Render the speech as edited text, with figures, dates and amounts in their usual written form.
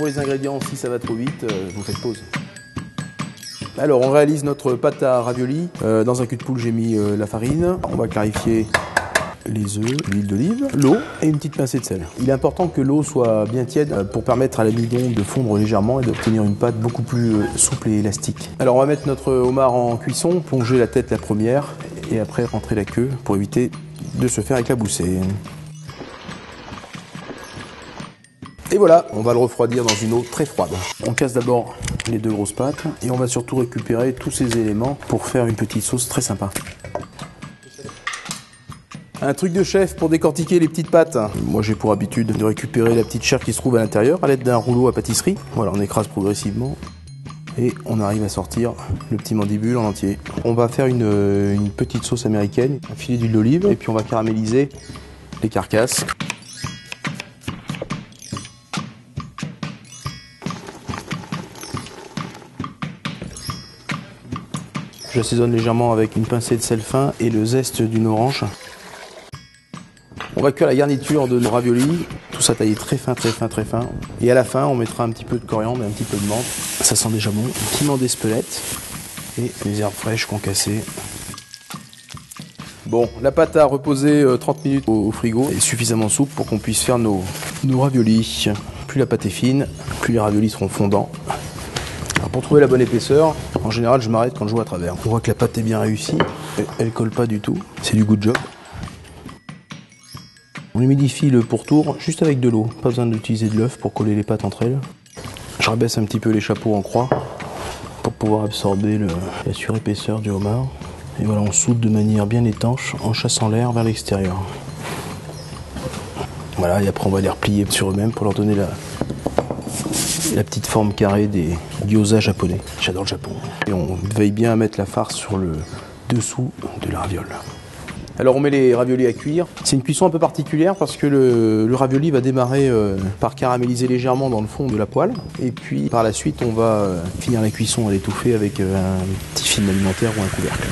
pour les ingrédients, si ça va trop vite, vous faites pause. Alors, on réalise notre pâte à raviolis. Dans un cul de poule, j'ai mis la farine. On va clarifier les œufs, l'huile d'olive, l'eau et une petite pincée de sel. Il est important que l'eau soit bien tiède pour permettre à l'amidon de fondre légèrement et d'obtenir une pâte beaucoup plus souple et élastique. Alors, on va mettre notre homard en cuisson, plonger la tête la première et après rentrer la queue pour éviter de se faire éclabousser. Et voilà, on va le refroidir dans une eau très froide. On casse d'abord les deux grosses pâtes et on va surtout récupérer tous ces éléments pour faire une petite sauce très sympa. Un truc de chef pour décortiquer les petites pâtes. Moi j'ai pour habitude de récupérer la petite chair qui se trouve à l'intérieur à l'aide d'un rouleau à pâtisserie. Voilà, on écrase progressivement et on arrive à sortir le petit mandibule en entier. On va faire une petite sauce américaine, un filet d'huile d'olive et puis on va caraméliser les carcasses. J'assaisonne légèrement avec une pincée de sel fin et le zeste d'une orange. On va cuire la garniture de nos raviolis, tout ça taillé très fin, très fin, très fin. Et à la fin, on mettra un petit peu de coriandre et un petit peu de menthe. Ça sent déjà bon. Piment d'Espelette et les herbes fraîches concassées. Bon, la pâte a reposé 30 minutes au frigo et suffisamment souple pour qu'on puisse faire nos raviolis. Plus la pâte est fine, plus les raviolis seront fondants. Alors pour trouver la bonne épaisseur, en général, je m'arrête quand je vois à travers. On voit que la pâte est bien réussie, elle colle pas du tout, c'est du good job. On humidifie le pourtour juste avec de l'eau, pas besoin d'utiliser de l'œuf pour coller les pâtes entre elles. Je rabaisse un petit peu les chapeaux en croix pour pouvoir absorber la surépaisseur du homard. Et voilà, on soude de manière bien étanche en chassant l'air vers l'extérieur. Voilà, et après on va les replier sur eux-mêmes pour leur donner la petite forme carrée des gyoza japonais. J'adore le Japon. Et on veille bien à mettre la farce sur le dessous de la raviole. Alors on met les raviolis à cuire. C'est une cuisson un peu particulière parce que le ravioli va démarrer par caraméliser légèrement dans le fond de la poêle. Et puis par la suite on va finir la cuisson à l'étouffer avec un petit film alimentaire ou un couvercle.